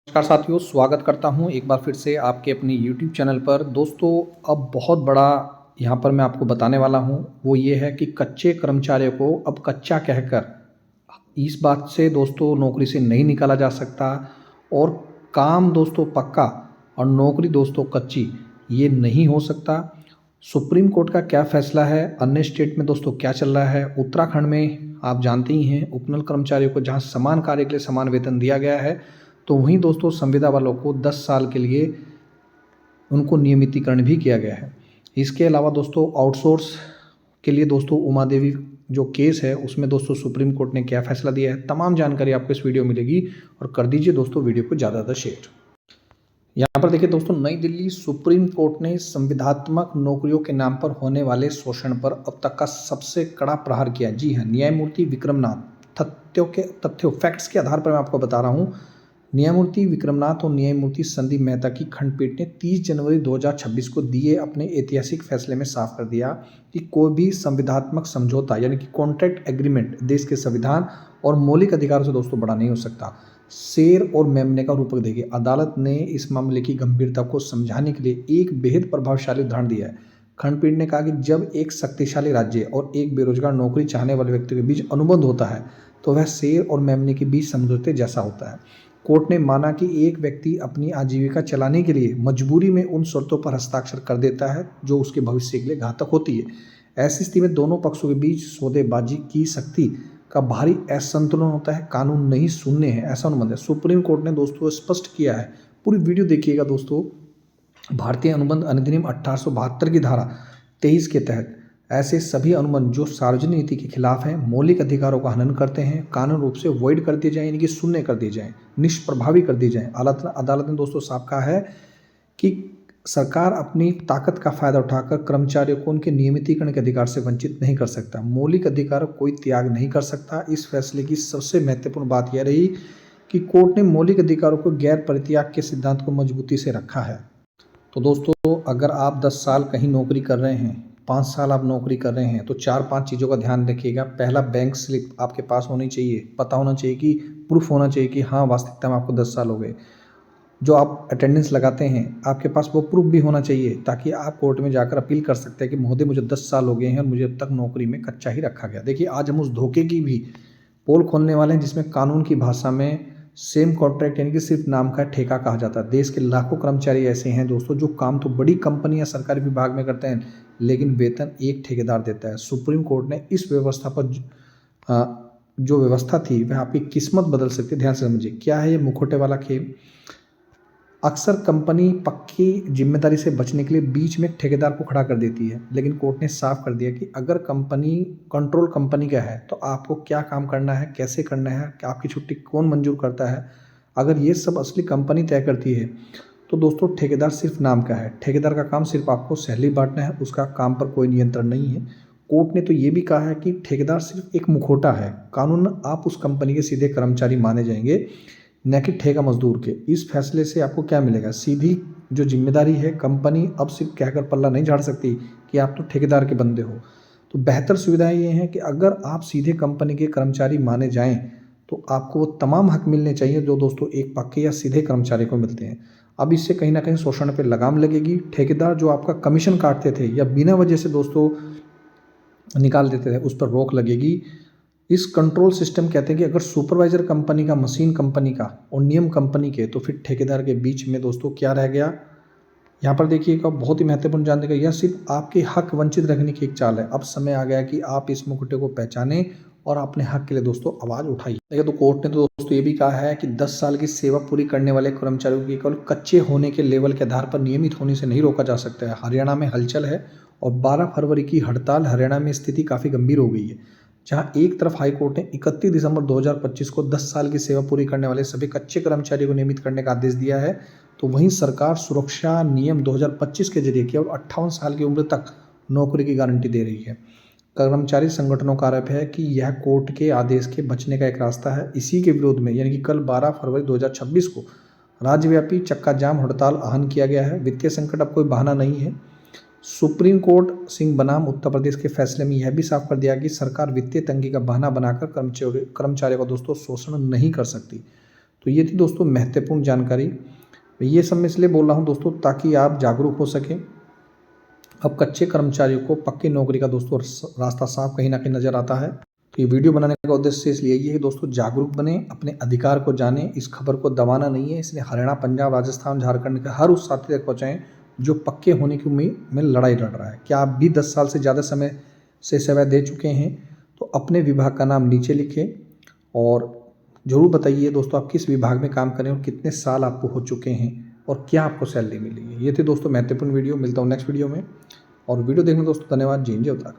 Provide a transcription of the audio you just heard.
नमस्कार साथियों, स्वागत करता हूं एक बार फिर से आपके अपने YouTube चैनल पर। दोस्तों, अब बहुत बड़ा यहां पर मैं आपको बताने वाला हूं, वो ये है कि कच्चे कर्मचारियों को अब कच्चा कहकर इस बात से दोस्तों नौकरी से नहीं निकाला जा सकता। और काम दोस्तों पक्का और नौकरी दोस्तों कच्ची, ये नहीं हो सकता। सुप्रीम कोर्ट का क्या फैसला है, अन्य स्टेट में दोस्तों क्या चल रहा है। उत्तराखंड में आप जानते ही हैं, उपनल कर्मचारियों को जहां समान कार्य के लिए समान वेतन दिया गया है, तो वहीं दोस्तों संविदा वालों को 10 साल के लिए उनको नियमितीकरण भी किया गया है। इसके अलावा दोस्तों आउटसोर्स के लिए दोस्तों उमा देवी जो केस है, उसमें दोस्तों सुप्रीम कोर्ट ने क्या फैसला दिया है, तमाम जानकारी आपको इस वीडियो में मिलेगी। और कर दीजिए दोस्तों वीडियो को ज़्यादा से शेयर। यहाँ पर देखिए दोस्तों, नई दिल्ली सुप्रीम कोर्ट ने संविदात्मक नौकरियों के नाम पर होने वाले शोषण पर अब तक का सबसे कड़ा प्रहार किया। जी हाँ, न्यायमूर्ति विक्रमनाथ तथ्यों फैक्ट्स के आधार पर मैं आपको बता रहा हूँ। न्यायमूर्ति विक्रमनाथ और न्यायमूर्ति संदीप मेहता की खंडपीठ ने 30 जनवरी 2026 को दिए अपने ऐतिहासिक फैसले में साफ कर दिया कि कोई भी संविदात्मक समझौता यानी कि कॉन्ट्रैक्ट एग्रीमेंट देश के संविधान और मौलिक अधिकारों से दोस्तों बड़ा नहीं हो सकता। शेर और मेमने का रूपक देखिए, अदालत ने इस मामले की गंभीरता को समझाने के लिए एक बेहद प्रभावशाली उदाहरण दिया है। खंडपीठ ने कहा कि जब एक शक्तिशाली राज्य और एक बेरोजगार नौकरी चाहने वाले व्यक्ति के बीच अनुबंध होता है, तो वह शेर और मेमने के बीच समझौते जैसा होता है। कोर्ट ने माना कि एक व्यक्ति अपनी आजीविका चलाने के लिए मजबूरी में उन शर्तों पर हस्ताक्षर कर देता है जो उसके भविष्य के लिए घातक होती है। ऐसी स्थिति में दोनों पक्षों के बीच सौदेबाजी की शक्ति का भारी असंतुलन होता है, कानून नहीं सुनने हैं ऐसा अनुबंध है। सुप्रीम कोर्ट ने दोस्तों स्पष्ट किया है, पूरी वीडियो देखिएगा दोस्तों। भारतीय अनुबंध अधिनियम 1872 की धारा 23 के तहत ऐसे सभी अनुबंध जो सार्वजनिक नीति के खिलाफ हैं, मौलिक अधिकारों का हनन करते हैं, कानून रूप से वॉइड कर दिए जाएं, यानी कि शून्य कर दिए जाएं, निष्प्रभावी कर दी जाएं। अदालत ने दोस्तों साफ कहा है कि सरकार अपनी ताकत का फायदा उठाकर कर्मचारियों को उनके नियमितीकरण के अधिकार से वंचित नहीं कर सकता। मौलिक अधिकार कोई त्याग नहीं कर सकता। इस फैसले की सबसे महत्वपूर्ण बात यह रही कि कोर्ट ने मौलिक अधिकारों को गैर परित्याग के सिद्धांत को मजबूती से रखा है। तो दोस्तों, अगर आप 10 साल कहीं नौकरी कर रहे हैं, 5 साल आप नौकरी कर रहे हैं, तो 4-5 चीज़ों का ध्यान रखिएगा। पहला, बैंक स्लिप आपके पास होनी चाहिए, पता होना चाहिए कि प्रूफ होना चाहिए कि हाँ वास्तविकता में आपको 10 साल हो गए। जो आप अटेंडेंस लगाते हैं, आपके पास वो प्रूफ भी होना चाहिए, ताकि आप कोर्ट में जाकर अपील कर सकते हैं कि महोदय मुझे 10 साल हो गए हैं और मुझे अब तक नौकरी में कच्चा ही रखा गया। देखिए, आज हम उस धोखे की भी पोल खोलने वाले हैं जिसमें कानून की भाषा में सेम कॉन्ट्रैक्ट यानी कि सिर्फ नाम का ठेका कहा जाता है। देश के लाखों कर्मचारी ऐसे हैं दोस्तों जो काम तो बड़ी कंपनी या सरकारी विभाग में करते हैं, लेकिन वेतन एक ठेकेदार देता है। सुप्रीम कोर्ट ने इस व्यवस्था पर जो व्यवस्था थी वह आपकी किस्मत बदल सकती है। ध्यान से समझिए, क्या है ये मुखौटे वाला खेल। अक्सर कंपनी पक्की जिम्मेदारी से बचने के लिए बीच में ठेकेदार को खड़ा कर देती है, लेकिन कोर्ट ने साफ कर दिया कि अगर कंट्रोल कंपनी का है तो आपको क्या काम करना है, कैसे करना है, कि आपकी छुट्टी कौन मंजूर करता है, अगर ये सब असली कंपनी तय करती है, तो दोस्तों ठेकेदार सिर्फ नाम का है। ठेकेदार का काम सिर्फ आपको सैलरी बांटना है, उसका काम पर कोई नियंत्रण नहीं है। कोर्ट ने तो ये भी कहा है कि ठेकेदार सिर्फ एक मुखौटा है, कानून आप उस कंपनी के सीधे कर्मचारी माने जाएंगे, न कि ठेका मजदूर के। इस फैसले से आपको क्या मिलेगा, सीधी जो जिम्मेदारी है, कंपनी अब सिर्फ कहकर पल्ला नहीं झाड़ सकती कि आप तो ठेकेदार के बंदे हो। तो बेहतर सुविधाएं ये हैं कि अगर आप सीधे कंपनी के कर्मचारी माने जाएं, तो आपको वो तमाम हक मिलने चाहिए जो दोस्तों एक पक्के या सीधे कर्मचारी को मिलते हैं। अब इससे कहीं ना कहीं शोषण पर लगाम लगेगी। ठेकेदार जो आपका कमीशन काटते थे या बिना वजह से दोस्तों निकाल देते थे, उस पर रोक लगेगी। इस कंट्रोल सिस्टम कहते हैं कि अगर सुपरवाइजर कंपनी का, मशीन कंपनी का और नियम कंपनी के, तो फिर ठेकेदार के बीच में दोस्तों क्या रह गया। यहाँ पर देखिएगा, बहुत ही महत्वपूर्ण जान देगा, यह सिर्फ आपके हक वंचित रखने की एक चाल है। अब समय आ गया कि आप इस मुखौटे को पहचानें और अपने हक के लिए दोस्तों आवाज़ उठाइए। देखिए, तो कोर्ट ने तो दोस्तों ये भी कहा है कि 10 साल की सेवा पूरी करने वाले कर्मचारियों की केवल कच्चे होने के लेवल के आधार पर नियमित होने से नहीं रोका जा सकता है। हरियाणा में हलचल है और 12 फरवरी की हड़ताल हरियाणा में स्थिति काफ़ी गंभीर हो गई है, जहां एक तरफ हाईकोर्ट ने 31 दिसंबर 2025 को 10 साल की सेवा पूरी करने वाले सभी कच्चे कर्मचारियों को नियमित करने का आदेश दिया है, तो वहीं सरकार सुरक्षा नियम 2025 के जरिए केवल 58 साल की उम्र तक नौकरी की गारंटी दे रही है। कर्मचारी संगठनों का आरोप है कि यह कोर्ट के आदेश के बचने का एक रास्ता है। इसी के विरोध में यानी कि कल 12 फरवरी 2026 को राज्यव्यापी चक्का जाम हड़ताल आहन किया गया है। वित्तीय संकट अब कोई बहाना नहीं है। सुप्रीम कोर्ट सिंह बनाम उत्तर प्रदेश के फैसले में यह भी साफ कर दिया कि सरकार वित्तीय तंगी का बहाना बनाकर कर्मचारियों का दोस्तों शोषण नहीं कर सकती। तो ये थी दोस्तों महत्वपूर्ण जानकारी। ये सब मैं इसलिए बोल रहा हूँ दोस्तों ताकि आप जागरूक हो सकें। अब कच्चे कर्मचारियों को पक्की नौकरी का दोस्तों रास्ता साफ कहीं ना कहीं नज़र आता है। तो ये वीडियो बनाने का उद्देश्य इसलिए ये है दोस्तों, जागरूक बने, अपने अधिकार को जानें, इस खबर को दबाना नहीं है, इसलिए हरियाणा, पंजाब, राजस्थान, झारखंड के हर उस साथी तक पहुँचाएँ जो पक्के होने की उम्मीद में लड़ाई लड़ रहा है। क्या आप भी 10 साल से ज़्यादा समय से सेवा दे चुके हैं? तो अपने विभाग का नाम नीचे लिखें और ज़रूर बताइए दोस्तों आप किस विभाग में काम करें और कितने साल आपको हो चुके हैं और क्या आपको सैलरी मिली है। ये थे दोस्तों महत्वपूर्ण वीडियो। मिलता हूँ नेक्स्ट वीडियो में। और वीडियो देखने दोस्तों धन्यवाद। जय हिंद, जय उत्तराखंड।